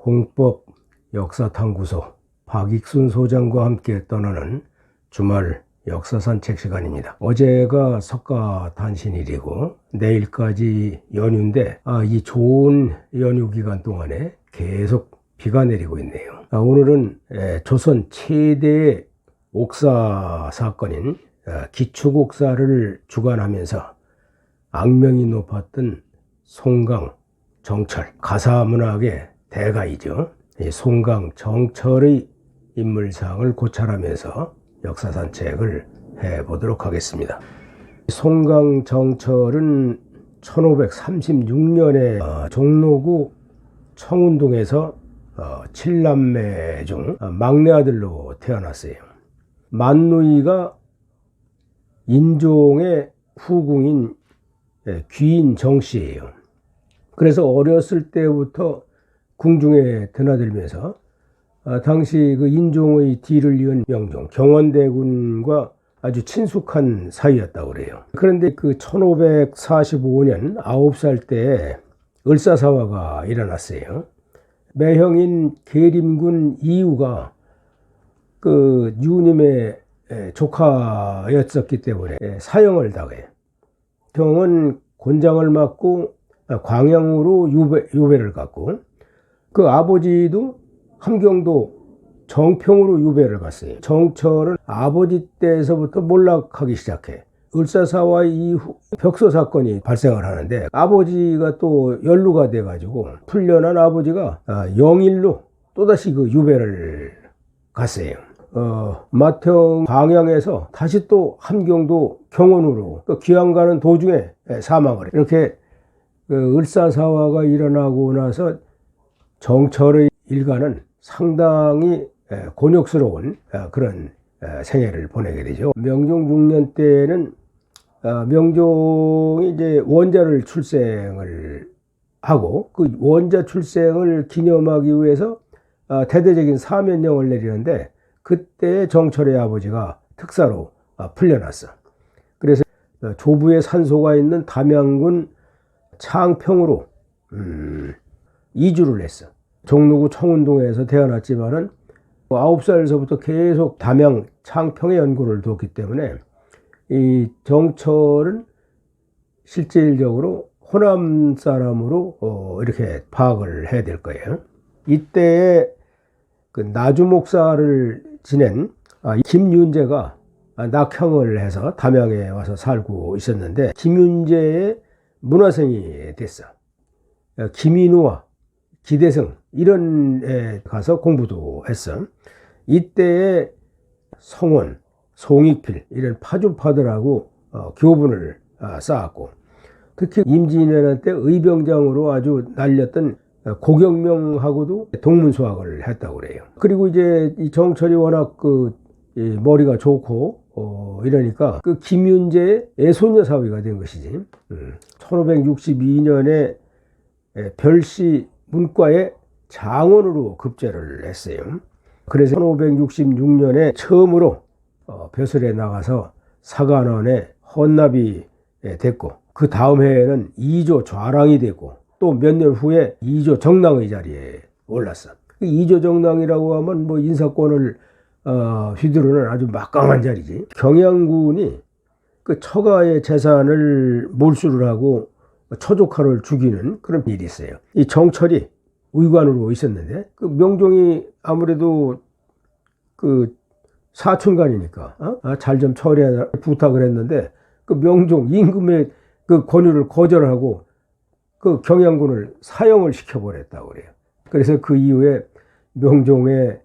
홍법 역사탐구소 박익순 소장과 함께 떠나는 주말 역사산책 시간입니다. 어제가 석가탄신일이고 내일까지 연휴인데 이 좋은 연휴 기간 동안에 계속 비가 내리고 있네요. 오늘은 조선 최대의 옥사 사건인 기축옥사를 주관하면서 악명이 높았던 송강 정철, 가사문학의 대가이죠. 송강 정철의 인물상을 고찰하면서 역사산책을 해보도록 하겠습니다. 송강 정철은 1536년에 종로구 청운동에서 7남매 중 막내 아들로 태어났어요. 만누이가 인종의 후궁인 귀인 정씨예요. 그래서 어렸을 때부터 궁중에 드나들면서 당시 그 인종의 뒤를 이은 명종 경원대군과 아주 친숙한 사이였다고 그래요. 그런데 그 1545년 9살 때 을사사화가 일어났어요. 매형인 계림군 이유가 그 유님의 조카였었기 때문에 사형을 당해. 형은 곤장을 맞고 광양으로 유배를 갔고, 그 아버지도 함경도 정평으로 유배를 갔어요. 정철은 아버지 때에서부터 몰락하기 시작해. 을사사화 이후 벽서 사건이 발생을 하는데 아버지가 또 연루가 돼가지고 풀려난 아버지가 영일로 또다시 그 유배를 갔어요. 맏형 광양에서 다시 또 함경도 경원으로 귀양 가는 도중에 사망을 해요. 이렇게 을사사화가 일어나고 나서 정철의 일가는 상당히 곤욕스러운 그런 생애를 보내게 되죠. 명종 6년 때는 명종이 이제 원자를 출생을 하고 그 원자 출생을 기념하기 위해서 대대적인 사면령을 내리는데 그때 정철의 아버지가 특사로 풀려났어. 그래서 조부의 산소가 있는 담양군 창평으로 이주를 했어. 종로구 청운동에서 태어났지만은 9살서부터 계속 담양 창평에 연구를 두었기 때문에 이 정철은 실질적으로 호남 사람으로 이렇게 파악을 해야 될 거예요. 이때에 그 나주 목사를 지낸 김윤재가 낙향을 해서 담양에 와서 살고 있었는데 김윤재의 문화생이 됐어. 김인우와 기대성 이런 에 가서 공부도 했어. 이때에 성원, 송익필 이런 파주파들하고 교분을 쌓았고, 특히 임진왜란 때 의병장으로 아주 날렸던 고경명하고도 동문수학을 했다고 그래요. 그리고 이제 이 정철이 워낙 그 머리가 좋고 이러니까 그 김윤재의 애손녀 사위가 된 것이지. 1562년에 별시 문과의 장원으로 급제를 했어요. 그래서 1566년에 처음으로 벼슬에 나가서 사관원에 헌납이 됐고, 그 다음 해에는 2조 좌랑이 됐고, 또 몇 년 후에 2조 정랑의 자리에 올랐어. 2조 정랑이라고 하면 뭐 인사권을 휘두르는 아주 막강한 자리지. 경양군이 그 처가의 재산을 몰수를 하고 처조카를 죽이는 그런 일이 있어요. 이 정철이 의관으로 있었는데 그 명종이 아무래도 그 사촌간이니까 잘 좀 처리하라 부탁을 했는데 그 명종 임금의 그 권유를 거절하고 그 경양군을 사형을 시켜버렸다고 그래요. 그래서 그 이후에 명종의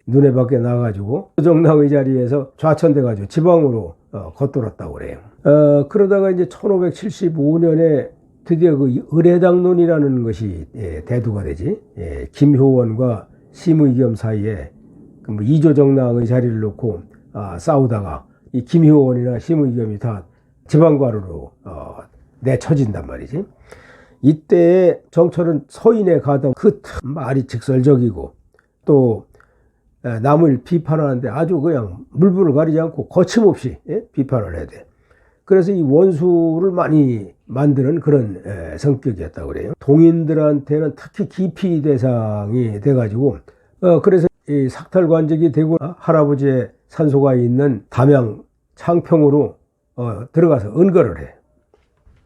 눈에 밖에 나가지고 정랑의 자리에서 좌천돼가지고 지방으로 걷돌았다고 그래요. 그러다가 이제 1575년에 드디어 그 의례당론이라는 것이 대두가 되지. 김효원과 심의겸 사이에 그 2조 정랑의 자리를 놓고 싸우다가 이 김효원이나 심의겸이 다 지방과로로 내쳐진단 말이지. 이때 정철은 서인에 가던 그 말이 직설적이고 또 남을 비판하는데 아주 그냥 물불을 가리지 않고 거침없이 비판을 해야 돼. 그래서 이 원수를 많이 만드는 그런 성격이었다고 그래요. 동인들한테는 특히 기피 대상이 돼가지고 그래서 이 삭탈관직이 되고 할아버지의 산소가 있는 담양 창평으로 들어가서 은거를 해.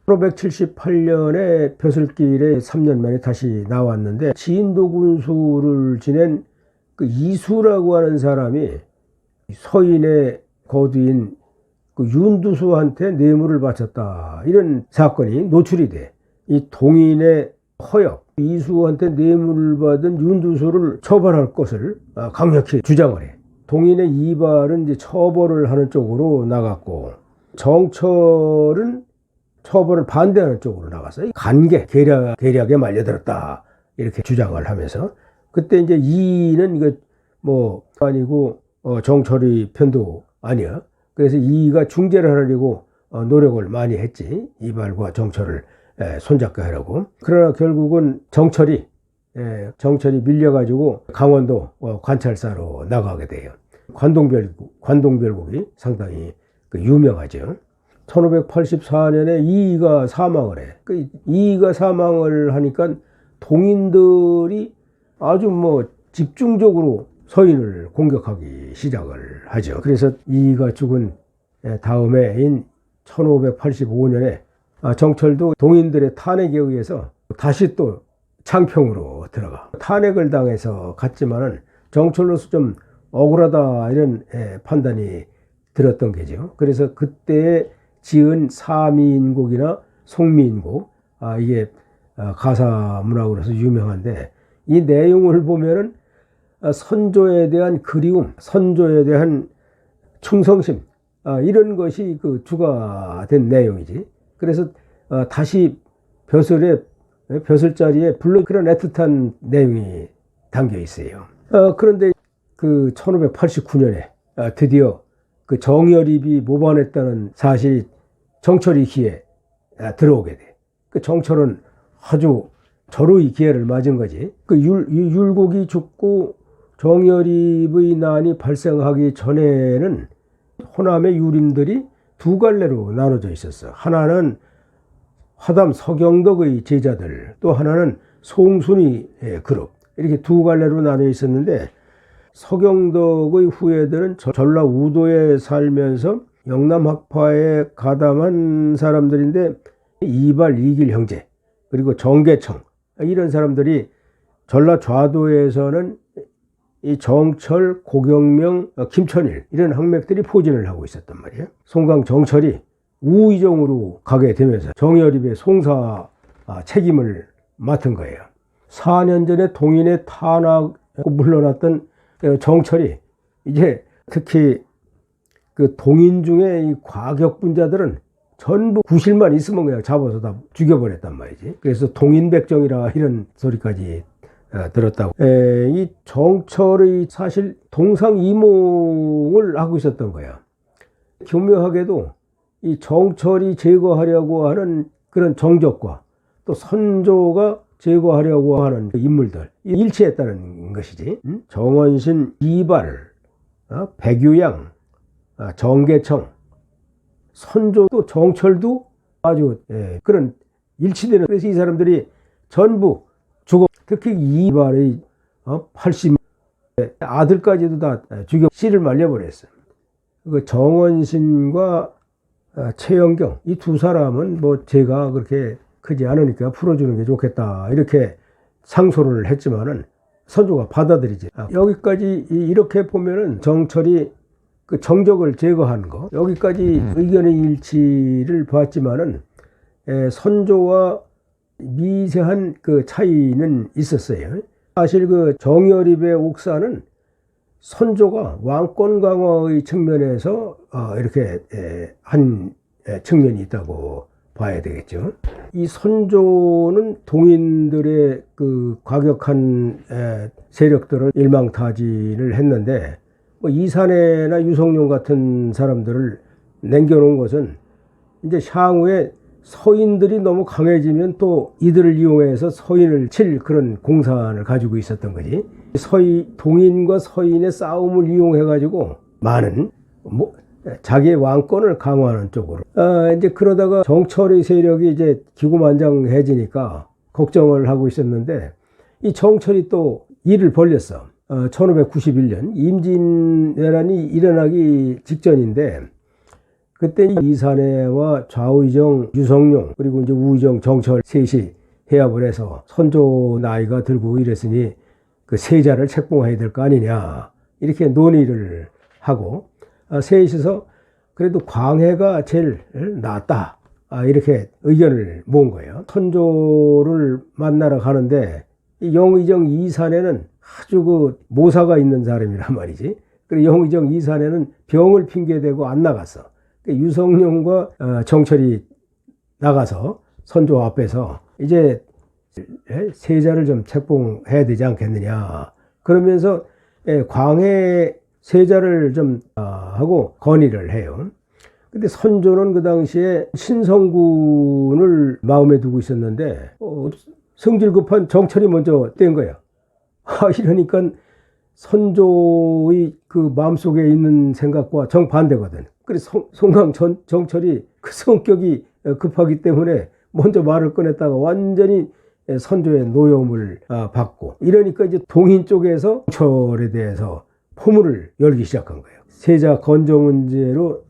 1578년에 벼슬길에 3년 만에 다시 나왔는데 지인도 군수를 지낸 그 이수라고 하는 사람이 서인의 거두인 그 윤두수한테 뇌물을 바쳤다, 이런 사건이 노출이 돼. 이 동인의 허역, 이수한테 뇌물을 받은 윤두수를 처벌할 것을 강력히 주장을 해. 동인의 이발은 이제 처벌을 하는 쪽으로 나갔고, 정철은 처벌을 반대하는 쪽으로 나갔어요. 간계, 계략에 말려들었다, 이렇게 주장을 하면서, 그때 이제 이는 이거 뭐 아니고 정철이 편도 아니야. 그래서 이가 중재를 하려고 노력을 많이 했지. 이발과 정철을 손잡게 하려고. 그러나 결국은 정철이 밀려가지고 강원도 관찰사로 나가게 돼요. 관동별국이 상당히 유명하죠. 1584년에 이이가 사망을 해. 이이가 사망을 하니까 동인들이 아주 뭐 집중적으로 서인을 공격하기 시작을 하죠. 그래서 이이가 죽은 다음 해인 1585년에 정철도 동인들의 탄핵에 의해서 다시 또 창평으로 들어가. 탄핵을 당해서 갔지만은 정철로서 좀 억울하다, 이런 판단이 들었던 게죠. 그래서 그때 지은 사미인곡이나 송미인곡, 이게 가사 문학으로서 유명한데, 이 내용을 보면은 선조에 대한 그리움, 선조에 대한 충성심, 이런 것이 그 주가 된 내용이지. 그래서 다시 벼슬자리에 불러, 그런 애틋한 내용이 담겨 있어요. 그런데 그 1589년에 드디어 그 정여립이 모반했다는 사실이 정철이 귀에 들어오게 돼. 그 정철은 아주 절호의 기회를 맞은 거지. 그 율곡이 죽고 정여립의 난이 발생하기 전에는 호남의 유림들이 두 갈래로 나눠져 있었어. 하나는 화담 서경덕의 제자들, 또 하나는 송순의 그룹, 이렇게 두 갈래로 나눠 있었는데, 서경덕의 후예들은 전라 우도에 살면서 영남학파에 가담한 사람들인데, 이발 이길 형제, 그리고 정계청, 이런 사람들이 전라 좌도에서는 이 정철, 고경명, 김천일, 이런 항맥들이 포진을 하고 있었단 말이에요. 송강 정철이 우의정으로 가게 되면서 정여립의 송사 책임을 맡은 거예요. 4년 전에 동인의 탄압 물러났던 정철이 이제 특히 그 동인 중에 이 과격분자들은 전부 구실만 있으면 그냥 잡아서 다 죽여버렸단 말이지. 그래서 동인백정이라 이런 소리까지 들었다고. 이 정철의 사실 동상이몽을 하고 있었던 거야. 교묘하게도 이 정철이 제거하려고 하는 그런 정적과 또 선조가 제거하려고 하는 인물들 일치했다는 것이지. 정원신, 이발, 백유양, 정계청, 선조도 정철도 아주 그런 일치되는. 그래서 이 사람들이 전부 죽어. 특히 이발의 80 아들까지도 다 죽여 씨를 말려버렸어요. 그 정원신과 최영경, 이 두 사람은 뭐 죄가 그렇게 크지 않으니까 풀어주는 게 좋겠다, 이렇게 상소를 했지만은 선조가 받아들이지. 여기까지 이렇게 보면은 정철이 그 정적을 제거하는 거, 여기까지 의견의 일치를 봤지만은 선조와 미세한 그 차이는 있었어요. 사실 그 정여립의 옥사는 선조가 왕권 강화의 측면에서 이렇게 한 측면이 있다고 봐야 되겠죠. 이 선조는 동인들의 그 과격한 세력들을 일망타진을 했는데, 뭐 이산해나 유성룡 같은 사람들을 남겨놓은 것은 이제 향후에 서인들이 너무 강해지면 또 이들을 이용해서 서인을 칠 그런 공산을 가지고 있었던 거지. 동인과 서인의 싸움을 이용해 가지고 많은 자기의 왕권을 강화하는 쪽으로. 이제 그러다가 정철의 세력이 이제 기고만장해지니까 걱정을 하고 있었는데, 이 정철이 또 일을 벌렸어. 1591년 임진왜란이 일어나기 직전인데, 그때 이사내와 좌의정 유성룡 그리고 이제 우의정 정철 셋이 해합을 해서 선조 나이가 들고 이랬으니 그 세자를 책봉해야 될 거 아니냐, 이렇게 논의를 하고, 셋이서 그래도 광해가 제일 낫다, 이렇게 의견을 모은 거예요. 선조를 만나러 가는데 이 영의정 이사내는 아주 그 모사가 있는 사람이란 말이지. 그리고 영의정 이사내는 병을 핑계대고 안 나갔어. 유성룡과 정철이 나가서 선조 앞에서 이제 세자를 좀 책봉해야 되지 않겠느냐, 그러면서 광해 세자를 좀 하고 건의를 해요. 근데 선조는 그 당시에 신성군을 마음에 두고 있었는데 성질 급한 정철이 먼저 뗀 거야. 이러니까 선조의 그 마음속에 있는 생각과 정반대거든. 그래서 송강 정철이 그 성격이 급하기 때문에 먼저 말을 꺼냈다가 완전히 선조의 노여움을 받고, 이러니까 이제 동인 쪽에서 정철에 대해서 포문을 열기 시작한 거예요. 세자 건조 문제로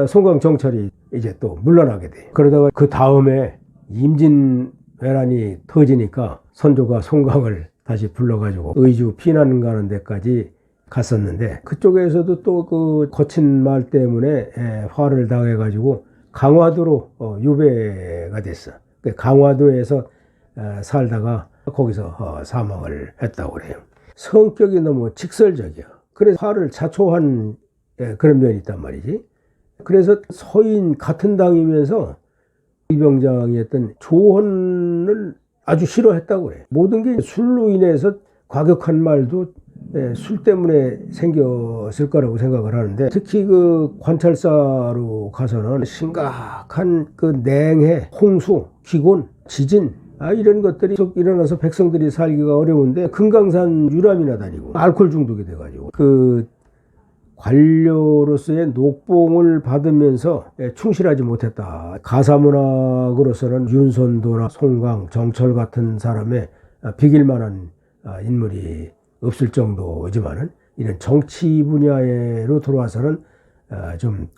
송강 정철이 이제 또 물러나게 돼요. 그러다가 그 다음에 임진왜란이 터지니까 선조가 송강을 다시 불러가지고 의주 피난 가는 데까지 갔었는데, 그쪽에서도 또 그 거친 말 때문에 화를 당해가지고 강화도로 유배가 됐어. 강화도에서 살다가 거기서 사망을 했다고 그래요. 성격이 너무 직설적이야. 그래서 화를 자초한 그런 면이 있단 말이지. 그래서 서인 같은 당이면서 이병장이 했던 조언을 아주 싫어했다고 그래. 모든 게 술로 인해서 과격한 말도 술 때문에 생겼을 거라고 생각을 하는데, 특히 그 관찰사로 가서는 심각한 그 냉해, 홍수, 기곤, 지진, 이런 것들이 계속 일어나서 백성들이 살기가 어려운데 금강산 유람이나 다니고 알코올 중독이 돼가지고 그 관료로서의 녹봉을 받으면서 충실하지 못했다. 가사문학으로서는 윤선도나 송강, 정철 같은 사람의 비길 만한 인물이 없을 정도지만은, 이런 정치 분야로 들어와서는 좀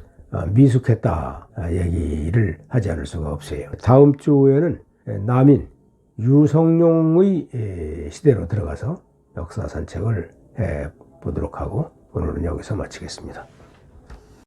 미숙했다 얘기를 하지 않을 수가 없어요. 다음 주에는 남인 유성룡의 시대로 들어가서 역사 산책을 해 보도록 하고, 오늘은 여기서 마치겠습니다.